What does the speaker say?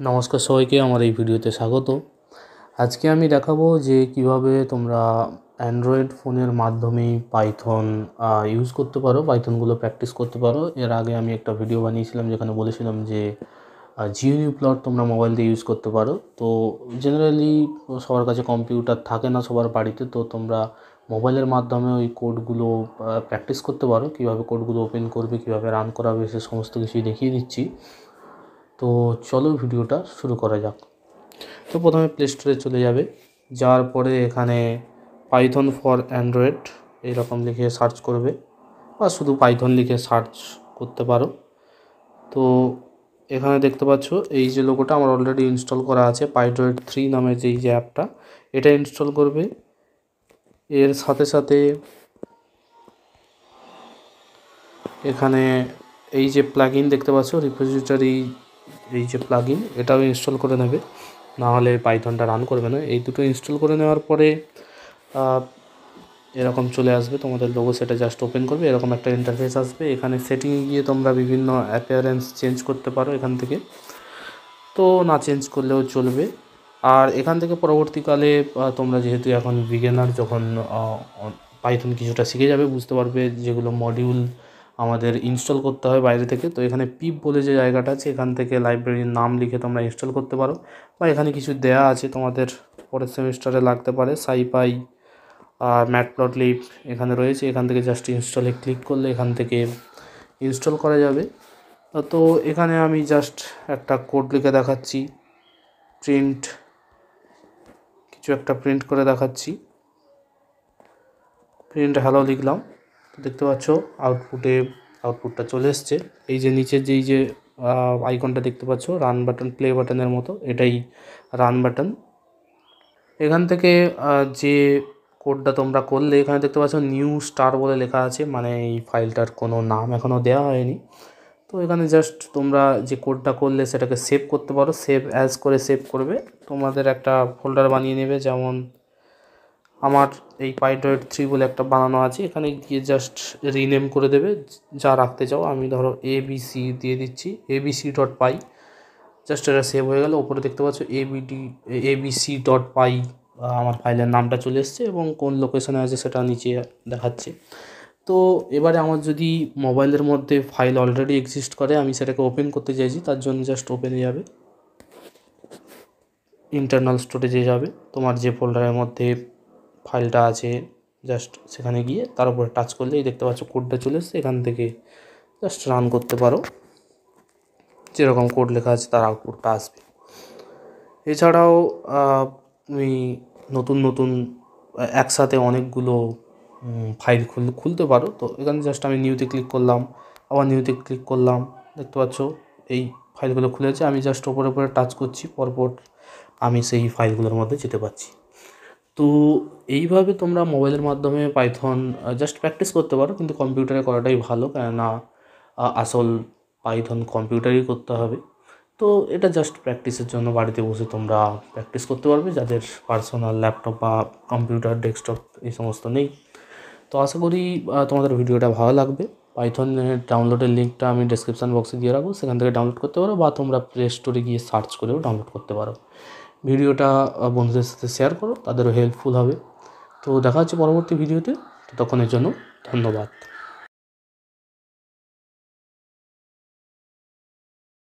নমস্কার সবাইকে, আমার এই ভিডিওতে স্বাগত। আজকে আমি দেখাবো যে কিভাবে তোমরা অ্যান্ড্রয়েড ফোনের মাধ্যমেই পাইথন ইউজ করতে পারো, পাইথনগুলো প্র্যাকটিস করতে পারো। এর আগে আমি একটা ভিডিও বানিয়েছিলাম যেখানে বলেছিলাম যে GNU প্লট তোমরা মোবাইল দিয়ে ইউজ করতে পারো। তো জেনারেলি সবার কাছে কম্পিউটার থাকে না সবার বাড়িতে, তো তোমরা মোবাইলের মাধ্যমে ওই কোডগুলো প্র্যাকটিস করতে পারো। কীভাবে কোডগুলো ওপেন করবে, কীভাবে রান করাবে, সে সমস্ত কিছুই দেখিয়ে দিচ্ছি। তো চলো ভিডিওটা শুরু করা যাক। তো প্রথমে প্লে স্টোরে চলে যাবে, যাওয়ার পরে এখানে পাইথন ফর অ্যান্ড্রয়েড এইরকম লিখে সার্চ করবে, বা শুধু পাইথন লিখে সার্চ করতে পারো। তো এখানে দেখতে পাচ্ছ এই যে লোগোটা আমার অলরেডি ইনস্টল করা আছে, পাইড্রয়েড 3 নামের যে অ্যাপটা, এটা ইনস্টল করবে। এর সাথে সাথে এখানে এই যে প্লাগইন দেখতে পাচ্ছ, রিপোজিটরি, এই যে প্লাগইন, এটাও ইনস্টল করে নেবে, নাহলে পাইথনটা রান করবে না। এই দুটো ইনস্টল করে নেওয়ার পরে এরকম চলে আসবে তোমাদের লোগো, সেটা জাস্ট ওপেন করবে, এরকম একটা ইন্টারফেস আসবে। এখানে সেটিংয়ে গিয়ে তোমরা বিভিন্ন অ্যাপিয়ারেন্স চেঞ্জ করতে পারো এখান থেকে, তো না চেঞ্জ করলেও চলবে। আর এখান থেকে পরবর্তীকালে তোমরা যেহেতু এখন বিগিনার, যখন পাইথন কিছুটা শিখে যাবে, বুঝতে পারবে যেগুলো মডিউল আমাদের ইনস্টল করতে হয় বাইরে থেকে। তো এখানে পিপ বলে যে জায়গাটা আছে, এখান থেকে লাইব্রেরির নাম লিখে তোমরা ইনস্টল করতে পারো, বা এখানে কিছু দেয়া আছে তোমাদের পরের সেমিস্টারে লাগতে পারে, সাইপাই আর ম্যাটপ্লটলিব এখানে রয়েছে। এখান থেকে জাস্ট ইনস্টলে ক্লিক করলে এখান থেকে ইনস্টল করা যাবে। তো এখানে আমি জাস্ট একটা কোড লিখে দেখাচ্ছি, কিছু একটা প্রিন্ট করে দেখাচ্ছি। প্রিন্ট হ্যালো লিখলাম, দেখতে পাচ্ছ আউটপুটটা চলে এসছে। এই যে নিচের যেই যে আইকনটা দেখতে পাচ্ছ, রান বাটন, প্লে বাটনের মতো, এটাই রান বাটন। এখান থেকে যে কোডটা তোমরা করলে, এখানে দেখতে পাচ্ছ নিউ স্টার বলে লেখা আছে, মানে এই ফাইলটার কোনো নাম এখনও দেওয়া হয়নি। তো এখানে জাস্ট তোমরা যে কোডটা করলে সেটাকে সেভ করতে পারো, সেভ অ্যাজ করে সেভ করবে। তোমাদের একটা ফোল্ডার বানিয়ে নেবে, যেমন আমার এই পাইড্রয়েড 3 বলে একটা বানানো আছে, এখানে গিয়ে জাস্ট রিনেম করে দেবে যা রাখতে চাও। আমি ধরো ABC দিয়ে দিচ্ছি, abc.py। জাস্ট এটা সেভ হয়ে গেল। ওপরে দেখতে পাচ্ছ abc.py আমার ফাইলের নামটা চলে এসছে, এবং কোন লোকেশনে আছে সেটা নিচে দেখাচ্ছে। তো এবারে আমার যদি মোবাইলের মধ্যে ফাইল অলরেডি এক্সিস্ট করে, আমি সেটাকে ওপেন করতে চাইছি, তার জন্য জাস্ট ওপেনে যাবে, ইন্টারনাল স্টোরেজে যাবে, তোমার যে ফোল্ডারের মধ্যে ফাইলটা আছে জাস্ট সেখানে গিয়ে তার উপরে টাচ করলেই দেখতে পাচ্ছ কোডটা চলে এসছে। এখান থেকে জাস্ট রান করতে পারো, যেরকম কোড লেখা আছে তার আউটপুটটা আসবে। এছাড়াও তুমি নতুন একসাথে অনেকগুলো ফাইল খুলতে পারো। তো এখানে জাস্ট আমি নিউতে ক্লিক করলাম, আবার নিউতে ক্লিক করলাম, দেখতে পাচ্ছ এই ফাইলগুলো খুলেছে। আমি জাস্ট ওপরে টাচ করছি, পরপর আমি সেই ফাইলগুলোর মধ্যে যেতে পারছি। তো এইভাবে তোমরা মোবাইলের মাধ্যমে পাইথন জাস্ট প্র্যাকটিস করতে পারো, কিন্তু কম্পিউটারে করাটাই ভালো, কেননা আসল পাইথন কম্পিউটারেই করতে হবে। তো এটা জাস্ট প্র্যাকটিসের জন্য বাড়িতে বসে তোমরা প্র্যাকটিস করতে পারবে, যাদের পার্সোনাল ল্যাপটপ বা কম্পিউটার ডেস্কটপ এই সমস্ত নেই। তো আশা করি তোমাদের ভিডিওটা ভালো লাগবে। পাইথনের ডাউনলোডের লিঙ্কটা আমি ডেসক্রিপশান বক্সে দিয়ে রাখবো, সেখান থেকে ডাউনলোড করতে পারো, বা তোমরা প্লে স্টোরে গিয়ে সার্চ করেও ডাউনলোড করতে পারো। ভিডিওটা বন্ধুদের সাথে শেয়ার করো, তাদেরও হেল্পফুল হবে। তো দেখা হচ্ছে পরবর্তী ভিডিওতে, ততক্ষণের জন্য ধন্যবাদ।